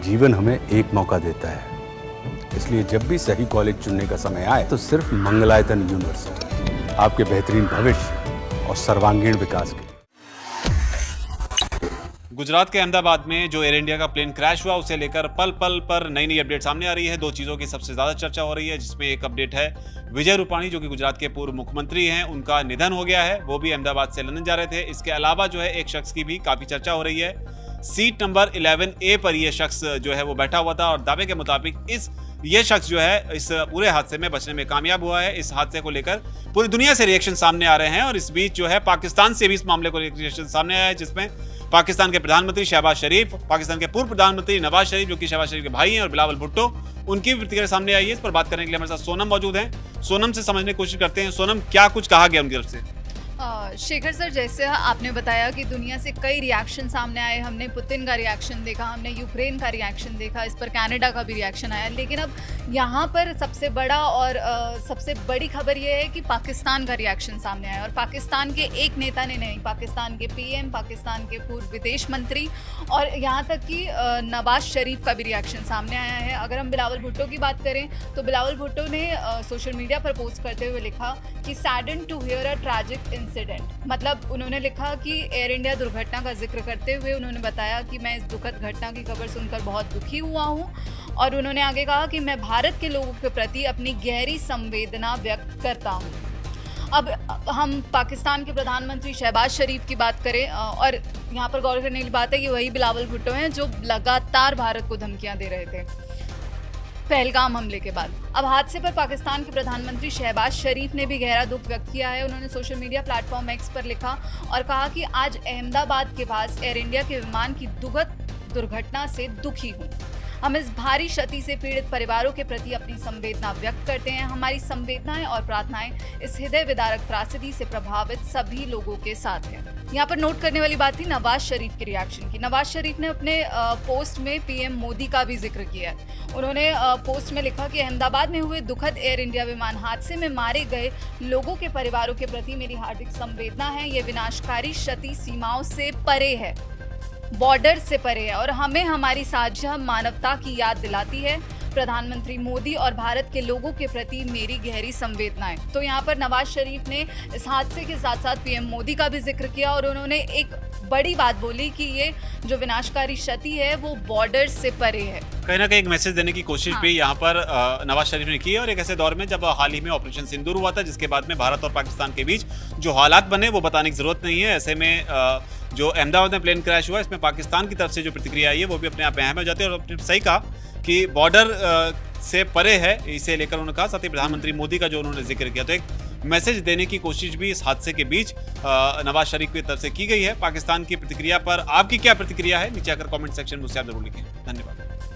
जीवन हमें एक मौका देता है, इसलिए जब भी सही कॉलेज चुनने का समय आए तो सिर्फ मंगलायतन यूनिवर्सिटी आपके बेहतरीन भविष्य और सर्वांगीण विकास के लिए। गुजरात के अहमदाबाद में जो एयर इंडिया का प्लेन क्रैश हुआ उसे लेकर पल पल पर नई नई अपडेट सामने आ रही है। दो चीज़ों की सबसे ज़्यादा चर्चा हो रही है, जिसमें एक अपडेट है विजय रूपाणी जो कि गुजरात के पूर्व मुख्यमंत्री हैं, उनका निधन हो गया है। वो भी अहमदाबाद से लंदन जा रहे थे। इसके अलावा जो है एक शख्स की भी काफ़ी चर्चा हो रही है। सीट नंबर 11A पर यह शख्स जो है वो बैठा हुआ था और दावे के मुताबिक ये शख्स जो है इस पूरे हादसे में बचने में कामयाब हुआ है। इस हादसे को लेकर पूरी दुनिया से रिएक्शन सामने आ रहे हैं और इस बीच जो है पाकिस्तान से भी इस मामले को रिएक्शन सामने आया है, जिसमें पाकिस्तान के प्रधानमंत्री शहबाज शरीफ, पाकिस्तान के पूर्व प्रधानमंत्री नवाज शरीफ जो कि शहबाज शरीफ के भाई हैं, और बिलावल भुट्टो, उनकी प्रतिक्रिया सामने आई है। इस पर बात करने के लिए हमारे साथ सोनम मौजूद हैं। सोनम से समझने की कोशिश करते हैं। सोनम, क्या कुछ कहा गया उनकी तरफ से? शेखर सर, जैसे आपने बताया कि दुनिया से कई रिएक्शन सामने आए। हमने पुतिन का रिएक्शन देखा, हमने यूक्रेन का रिएक्शन देखा, इस पर कनाडा का भी रिएक्शन आया। लेकिन अब यहाँ पर सबसे बड़ा और सबसे बड़ी खबर ये है कि पाकिस्तान का रिएक्शन सामने आया। और पाकिस्तान के एक नेता ने नहीं, पाकिस्तान के पीएम, पाकिस्तान के पूर्व विदेश मंत्री और यहाँ तक कि नवाज शरीफ का भी रिएक्शन सामने आया है। अगर हम बिलावल भुट्टो की बात करें तो बिलावल भुट्टो ने सोशल मीडिया पर पोस्ट करते हुए लिखा कि saddened to hear a tragic incident. मतलब उन्होंने लिखा कि एयर इंडिया दुर्घटना का जिक्र करते हुए उन्होंने बताया कि मैं इस दुखद घटना की खबर सुनकर बहुत दुखी हुआ हूँ। और उन्होंने आगे कहा कि मैं भारत के लोगों के प्रति अपनी गहरी संवेदना व्यक्त करता हूँ। अब हम पाकिस्तान के प्रधानमंत्री शहबाज शरीफ की बात करें और यहाँ पर गौर करने की बात है कि वही बिलावल भुट्टो हैं जो लगातार भारत को धमकियाँ दे रहे थे पहलगाम हमले के बाद। अब हादसे पर पाकिस्तान के प्रधानमंत्री शहबाज शरीफ ने भी गहरा दुख व्यक्त किया है। उन्होंने सोशल मीडिया प्लेटफॉर्म एक्स पर लिखा और कहा कि आज अहमदाबाद के पास एयर इंडिया के विमान की दुखद दुर्घटना से दुखी हूँ। हम इस भारी क्षति से पीड़ित परिवारों के प्रति अपनी संवेदना व्यक्त करते हैं। हमारी संवेदनाएं और प्रार्थनाएं इस हृदय विदारक त्रासदी से प्रभावित सभी लोगों के साथ हैं। यहाँ पर नोट करने वाली बात थी नवाज शरीफ के रिएक्शन की। नवाज शरीफ ने अपने पोस्ट में पीएम मोदी का भी जिक्र किया है। उन्होंने पोस्ट में लिखा कि अहमदाबाद में हुए दुखद एयर इंडिया विमान हादसे में मारे गए लोगों के परिवारों के प्रति मेरी हार्दिक संवेदना है। ये विनाशकारी क्षति सीमाओं से परे है, बॉर्डर से परे है और हमें हमारी साझा मानवता की याद दिलाती है। प्रधानमंत्री मोदी और भारत के लोगों के प्रति मेरी गहरी संवेदनाएं। तो यहाँ पर नवाज शरीफ ने इस हादसे के साथ साथ पीएम मोदी का भी जिक्र किया और उन्होंने एक बड़ी बात बोली कि ये जो विनाशकारी क्षति है वो बॉर्डर से परे है। कहीं ना कहीं एक मैसेज देने की कोशिश भी यहाँ पर नवाज शरीफ ने की है। और एक ऐसे दौर में जब हाल ही में ऑपरेशन सिंदूर हुआ था, जिसके बाद में भारत और पाकिस्तान के बीच जो हालात बने वो बताने की जरूरत नहीं है। ऐसे में जो अहमदाबाद में प्लेन क्रैश हुआ, इसमें पाकिस्तान की तरफ से जो प्रतिक्रिया आई है वो भी अपने आप में अहम हो जाती है। और अपने सही कहा कि बॉर्डर से परे है, इसे लेकर उन्होंने कहा। साथ ही प्रधानमंत्री मोदी का जो उन्होंने जिक्र किया, तो एक मैसेज देने की कोशिश भी इस हादसे के बीच नवाज शरीफ की तरफ से की गई है। पाकिस्तान की प्रतिक्रिया पर आपकी क्या प्रतिक्रिया है, नीचे आकर कमेंट सेक्शन में उससे आप जरूर लिखें। धन्यवाद।